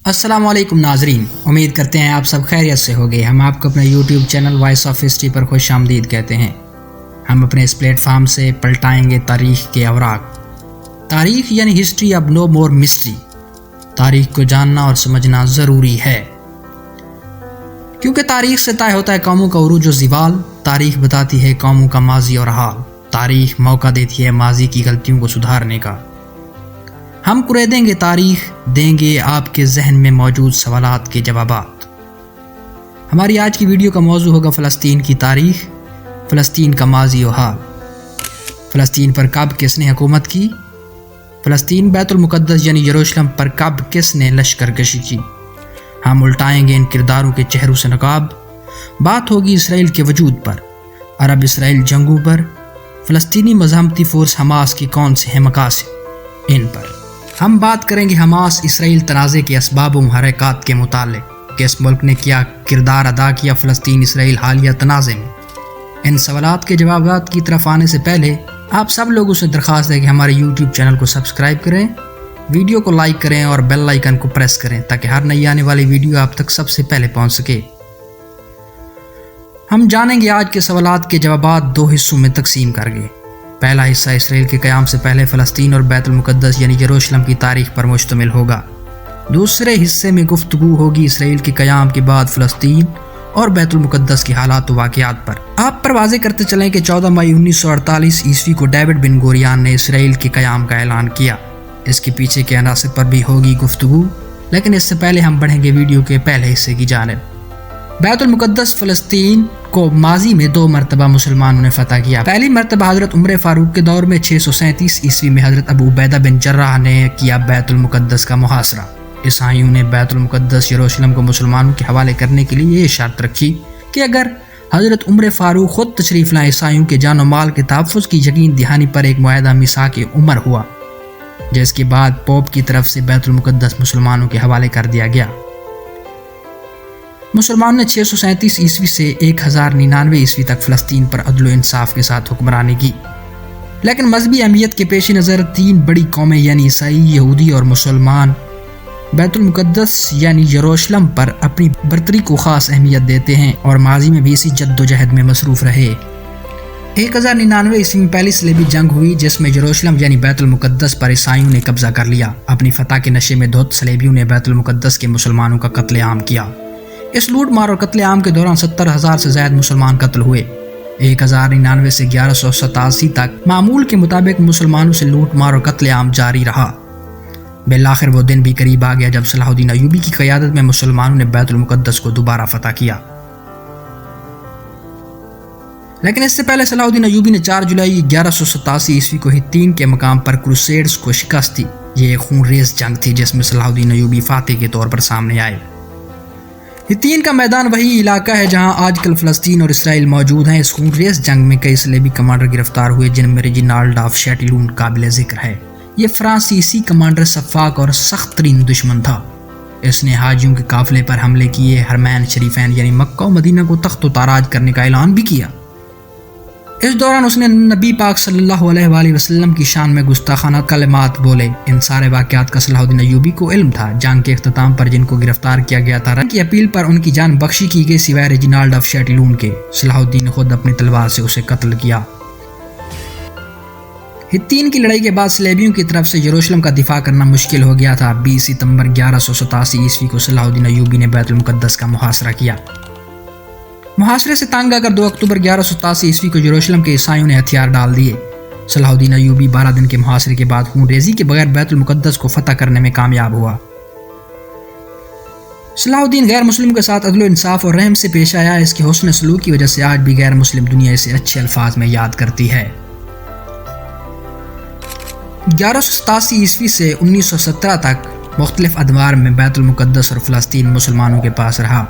السلام علیکم ناظرین، امید کرتے ہیں آپ سب خیریت سے ہوگے۔ ہم آپ کو اپنے YouTube channel Voice of History پر خوش آمدید کہتے ہیں۔ ہم اپنے اس پلیٹ فارم سے پلٹائیں گے تاریخ کے اوراق۔ تاریخ یعنی ہسٹری اب نو مور مسٹری۔ تاریخ کو جاننا اور سمجھنا ضروری ہے، کیونکہ تاریخ سے طے ہوتا ہے قوموں کا عروج و زوال۔ تاریخ بتاتی ہے قوموں کا ماضی اور حال۔ تاریخ موقع دیتی ہے ماضی کی غلطیوں کو سدھارنے کا۔ ہم کریدیں گے تاریخ، دیں گے آپ کے ذہن میں موجود سوالات کے جوابات۔ ہماری آج کی ویڈیو کا موضوع ہوگا فلسطین کی تاریخ، فلسطین کا ماضی و حال۔ فلسطین پر کب کس نے حکومت کی؟ فلسطین بیت المقدس یعنی یروشلم پر کب کس نے لشکر کشی کی؟ ہم الٹائیں گے ان کرداروں کے چہروں سے نقاب۔ بات ہوگی اسرائیل کے وجود پر، عرب اسرائیل جنگوں پر، فلسطینی مزاحمتی فورس حماس کی کون سے ہیں مقاصد، ان پر۔ ہم بات کریں گے حماس اسرائیل تنازع کے اسباب و محرکات کے متعلق کہ اس ملک نے کیا کردار ادا کیا فلسطین اسرائیل حالیہ تنازع میں۔ ان سوالات کے جوابات کی طرف آنے سے پہلے آپ سب لوگوں سے درخواست ہے کہ ہمارے یوٹیوب چینل کو سبسکرائب کریں، ویڈیو کو لائک کریں اور بیل آئیکن کو پریس کریں تاکہ ہر نئی آنے والی ویڈیو آپ تک سب سے پہلے پہنچ سکے۔ ہم جانیں گے آج کے سوالات کے جوابات دو حصوں میں تقسیم کر گئے۔ پہلا حصہ اسرائیل کے قیام سے پہلے فلسطین اور بیت المقدس یعنی یروشلم کی تاریخ پر مشتمل ہوگا۔ دوسرے حصے میں گفتگو ہوگی اسرائیل کے قیام کے بعد فلسطین اور بیت المقدس کے حالات و واقعات پر۔ آپ پر واضح کرتے چلیں کہ 14 مئی 1948 عیسوی کو ڈیوڈ بن گوریان نے اسرائیل کے قیام کا اعلان کیا۔ اس کے پیچھے کے عناصر پر بھی ہوگی گفتگو، لیکن اس سے پہلے ہم بڑھیں گے ویڈیو کے پہلے حصے کی جانب۔ بیت المقدس فلسطین کو ماضی میں 2 مرتبہ مسلمانوں نے فتح کیا۔ پہلی مرتبہ حضرت عمر فاروق کے دور میں 637 عیسوی میں حضرت ابو عبیدہ بن جراح نے کیا بیت المقدس کا محاصرہ۔ عیسائیوں نے بیت المقدس یروشلم کو مسلمانوں کے حوالے کرنے کے لیے یہ شرط رکھی کہ اگر حضرت عمر فاروق خود تشریف لائیں عیسائیوں کے جان و مال کے تحفظ کی یقین دہانی پر ایک معاہدہ میثاق عمر ہوا، جس کے بعد پوپ کی طرف سے بیت المقدس مسلمانوں کے حوالے کر دیا گیا۔ مسلمانوں نے 637 عیسوی سے 1099 عیسوی تک فلسطین پر عدل و انصاف کے ساتھ حکمرانی کی، لیکن مذہبی اہمیت کے پیش نظر 3 بڑی قومیں یعنی عیسائی، یہودی اور مسلمان بیت المقدس یعنی یروشلم پر اپنی برتری کو خاص اہمیت دیتے ہیں اور ماضی میں بھی اسی جد و جہد میں مصروف رہے۔ 1099 عیسوی میں پہلی صلیبی جنگ ہوئی جس میں یروشلم یعنی بیت المقدس پر عیسائیوں نے قبضہ کر لیا۔ اپنی فتح کے نشے میں دھت صلیبیوں نے بیت المقدس کے مسلمانوں کا قتل عام کیا۔ اس لوٹ مار اور قتل عام کے دوران 70,000 سے زائد مسلمان قتل ہوئے۔ 1099 سے 1187 تک معمول کے مطابق مسلمانوں سے لوٹ مار اور قتل عام جاری رہا۔ بالآخر وہ دن بھی قریب آ گیا جب صلاح الدین ایوبی کی قیادت میں مسلمانوں نے بیت المقدس کو دوبارہ فتح کیا، لیکن اس سے پہلے صلاح الدین ایوبی نے 4 جولائی 1187 عیسوی کو ہتین کے مقام پر کروسیڈز کو شکست دی۔ یہ ایک خون ریز جنگ تھی جس میں صلاح الدین ایوبی فاتح کے طور پر سامنے آئے۔ ہتین کا میدان وہی علاقہ ہے جہاں آج کل فلسطین اور اسرائیل موجود ہیں۔ اس خون ریز جنگ میں کئی صلیبی کمانڈر گرفتار ہوئے جن میں ریجینالڈ آف شیٹیلون قابل ذکر ہے۔ یہ فرانسیسی کمانڈر شفاق اور سخت ترین دشمن تھا۔ اس نے حاجیوں کے قافلے پر حملے کیے، حرمین شریفین یعنی مکہ و مدینہ کو تخت و تاراج کرنے کا اعلان بھی کیا۔ اس دوران اس نے نبی پاک صلی اللہ علیہ وآلہ وسلم کی شان میں گستاخانہ کلمات بولے۔ ان سارے واقعات کا صلاح الدین ایوبی کو علم تھا۔ جنگ کے اختتام پر جن کو گرفتار کیا گیا تھا ان کی اپیل پر ان کی جان بخشی کی گئی سوائے ریجینالڈ آف شیٹیلون کے۔ صلاح الدین نے خود اپنی تلوار سے اسے قتل کیا۔ ہتین کی لڑائی کے بعد صلیبیوں کی طرف سے یروشلم کا دفاع کرنا مشکل ہو گیا تھا۔ 20 ستمبر 1187 عیسوی کو صلاح الدین ایوبی نے بیت المقدس کا محاصرہ کیا۔ محاصرے سے تنگ آ کر 2 اکتوبر 1187 عیسوی کو یروشلم کے عیسائیوں نے ہتھیار ڈال دیے۔ صلاح الدین ایوبی 12 دن کے محاصرے کے بعد خون ریزی کے بغیر بیت المقدس کو فتح کرنے میں کامیاب ہوا۔ صلاح الدین غیر مسلم کے ساتھ عدل و انصاف اور رحم سے پیش آیا۔ اس کے حسن سلوک کی وجہ سے آج بھی غیر مسلم دنیا اسے اچھے الفاظ میں یاد کرتی ہے۔ 1187 عیسوی سے 1917 تک مختلف ادوار میں بیت المقدس اور فلسطین مسلمانوں کے پاس رہا،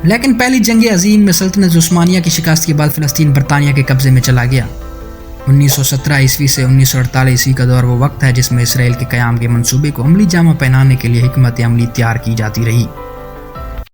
لیکن پہلی جنگ عظیم میں سلطنت عثمانیہ کی شکست کے بعد فلسطین برطانیہ کے قبضے میں چلا گیا۔ 1917 عیسوی سے 1948 عیسوی کا دور وہ وقت ہے جس میں اسرائیل کے قیام کے منصوبے کو عملی جامہ پہنانے کے لیے حکمت عملی تیار کی جاتی رہی۔